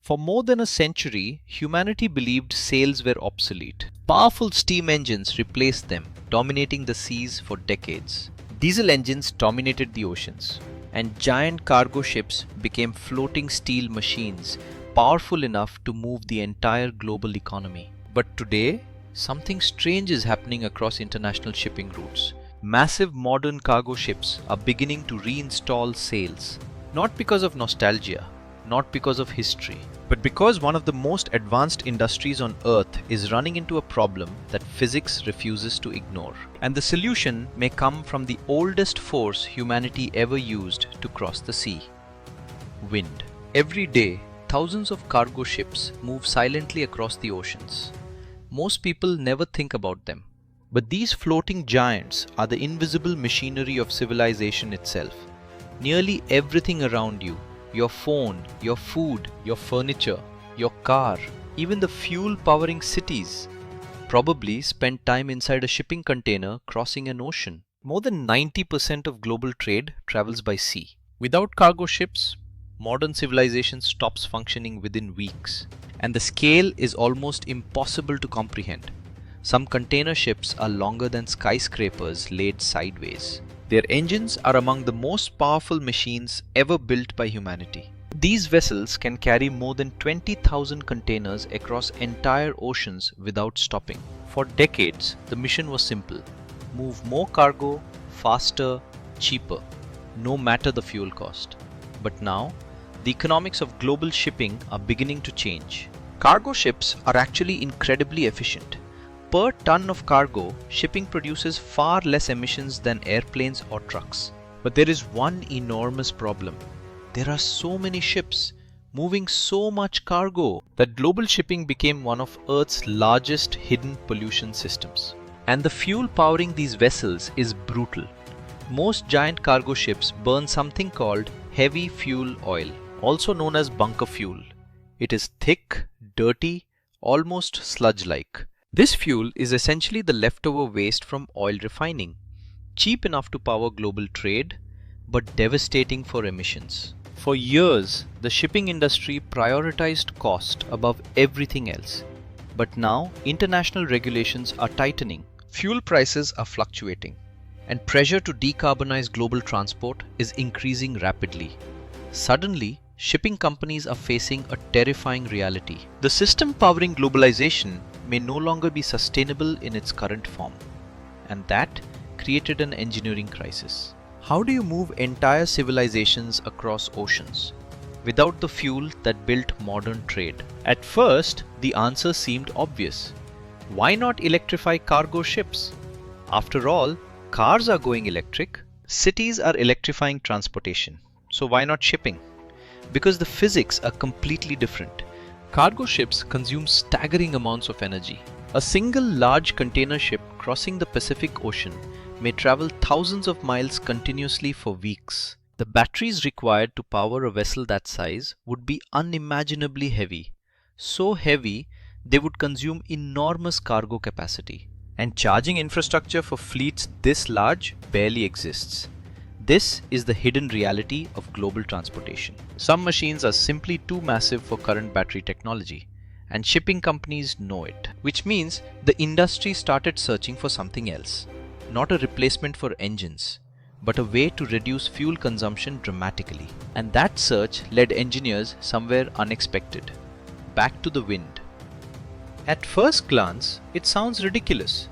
For more than a century, humanity believed sails were obsolete. Powerful steam engines replaced them, dominating the seas for decades. Diesel engines dominated the oceans, and giant cargo ships became floating steel machines, powerful enough to move the entire global economy. But today, something strange is happening across international shipping routes. Massive modern cargo ships are beginning to reinstall sails, not because of nostalgia, not because of history, but because one of the most advanced industries on Earth is running into a problem that physics refuses to ignore. And the solution may come from the oldest force humanity ever used to cross the sea: wind. Every day, thousands of cargo ships move silently across the oceans. Most people never think about them. But these floating giants are the invisible machinery of civilization itself. Nearly everything around you, your phone, your food, your furniture, your car, even the fuel powering cities, probably spent time inside a shipping container crossing an ocean. More than 90% of global trade travels by sea. Without cargo ships, modern civilization stops functioning within weeks, and the scale is almost impossible to comprehend. Some container ships are longer than skyscrapers laid sideways. Their engines are among the most powerful machines ever built by humanity. These vessels can carry more than 20,000 containers across entire oceans without stopping. For decades, the mission was simple: move more cargo, faster, cheaper, no matter the fuel cost. But now, the economics of global shipping are beginning to change. Cargo ships are actually incredibly efficient. Per ton of cargo, shipping produces far less emissions than airplanes or trucks. But there is one enormous problem. There are so many ships moving so much cargo that global shipping became one of Earth's largest hidden pollution systems. And the fuel powering these vessels is brutal. Most giant cargo ships burn something called heavy fuel oil, also known as bunker fuel. It is thick, dirty, almost sludge-like. This fuel is essentially the leftover waste from oil refining, cheap enough to power global trade, but devastating for emissions. For years, the shipping industry prioritized cost above everything else. But now, international regulations are tightening, fuel prices are fluctuating, and pressure to decarbonize global transport is increasing rapidly. Suddenly, shipping companies are facing a terrifying reality. The system powering globalization may no longer be sustainable in its current form, and that created an engineering crisis. How do you move entire civilizations across oceans without the fuel that built modern trade? At first, the answer seemed obvious. Why not electrify cargo ships? After all, cars are going electric, cities are electrifying transportation, so why not shipping? Because the physics are completely different. Cargo ships consume staggering amounts of energy. A single large container ship crossing the Pacific Ocean may travel thousands of miles continuously for weeks. The batteries required to power a vessel that size would be unimaginably heavy. So heavy, they would consume enormous cargo capacity. And charging infrastructure for fleets this large barely exists. This is the hidden reality of global transportation. Some machines are simply too massive for current battery technology, and shipping companies know it. Which means the industry started searching for something else. Not a replacement for engines, but a way to reduce fuel consumption dramatically. And that search led engineers somewhere unexpected. Back to the wind. At first glance, it sounds ridiculous.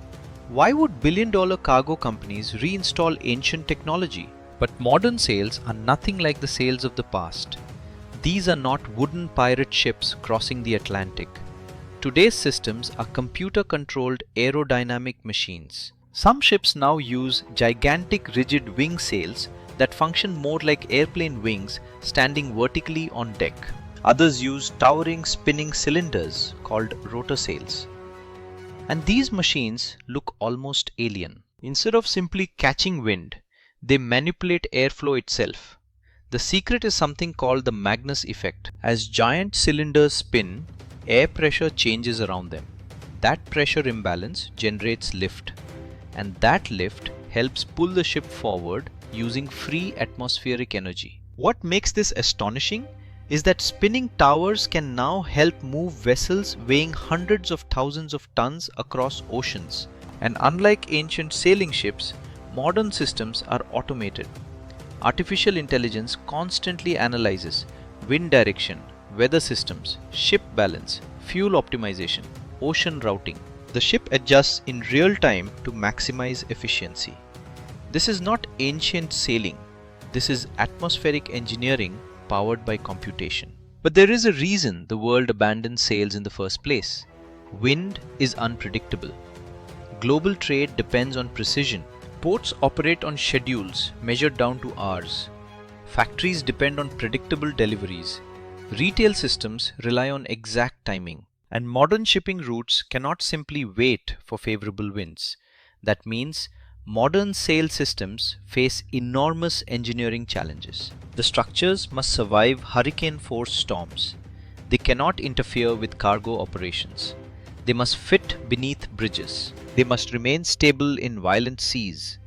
Why would billion-dollar cargo companies reinstall ancient technology? But modern sails are nothing like the sails of the past. These are not wooden pirate ships crossing the Atlantic. Today's systems are computer-controlled aerodynamic machines. Some ships now use gigantic rigid wing sails that function more like airplane wings standing vertically on deck. Others use towering spinning cylinders called rotor sails. And these machines look almost alien. Instead of simply catching wind, they manipulate airflow itself. The secret is something called the Magnus Effect. As giant cylinders spin, air pressure changes around them. That pressure imbalance generates lift, and that lift helps pull the ship forward using free atmospheric energy. What makes this astonishing is that spinning towers can now help move vessels weighing hundreds of thousands of tons across oceans. And unlike ancient sailing ships, modern systems are automated. Artificial intelligence constantly analyzes wind direction, weather systems, ship balance, fuel optimization, ocean routing. The ship adjusts in real time to maximize efficiency. This is not ancient sailing. This is atmospheric engineering powered by computation. But there is a reason the world abandoned sails in the first place. Wind is unpredictable. Global trade depends on precision. Ports operate on schedules measured down to hours. Factories depend on predictable deliveries. Retail systems rely on exact timing. And modern shipping routes cannot simply wait for favorable winds. That means modern sail systems face enormous engineering challenges. The structures must survive hurricane-force storms. They cannot interfere with cargo operations. They must fit beneath bridges. They must remain stable in violent seas.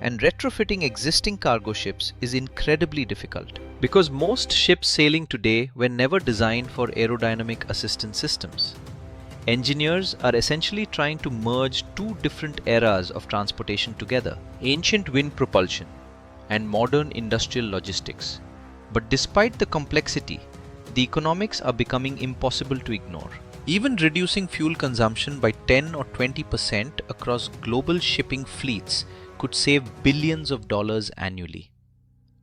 And retrofitting existing cargo ships is incredibly difficult because most ships sailing today were never designed for aerodynamic assistance systems. Engineers are essentially trying to merge two different eras of transportation together, ancient wind propulsion and modern industrial logistics. But despite the complexity, the economics are becoming impossible to ignore. Even reducing fuel consumption by 10 or 20% across global shipping fleets could save billions of dollars annually.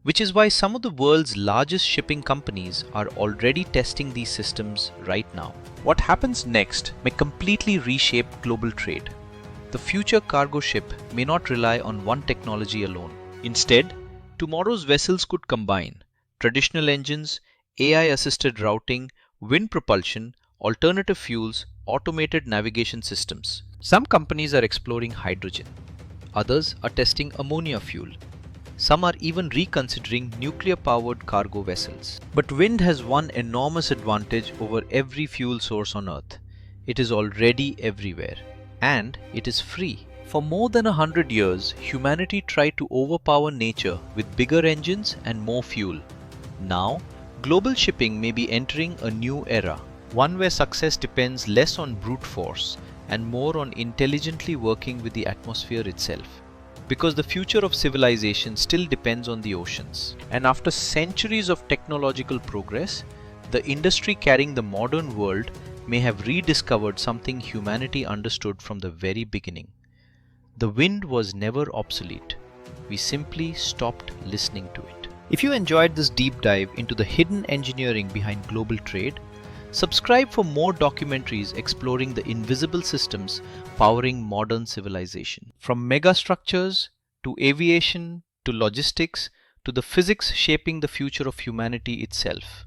Which is why some of the world's largest shipping companies are already testing these systems right now. What happens next may completely reshape global trade. The future cargo ship may not rely on one technology alone. Instead, tomorrow's vessels could combine traditional engines, AI-assisted routing, wind propulsion, alternative fuels, automated navigation systems. Some companies are exploring hydrogen. Others are testing ammonia fuel. Some are even reconsidering nuclear-powered cargo vessels. But wind has one enormous advantage over every fuel source on Earth. It is already everywhere. And it is free. For more than 100 years, humanity tried to overpower nature with bigger engines and more fuel. Now, global shipping may be entering a new era. One where success depends less on brute force and more on intelligently working with the atmosphere itself. Because the future of civilization still depends on the oceans. And after centuries of technological progress, the industry carrying the modern world may have rediscovered something humanity understood from the very beginning. The wind was never obsolete. We simply stopped listening to it. If you enjoyed this deep dive into the hidden engineering behind global trade, subscribe for more documentaries exploring the invisible systems powering modern civilization. From megastructures to aviation to logistics to the physics shaping the future of humanity itself.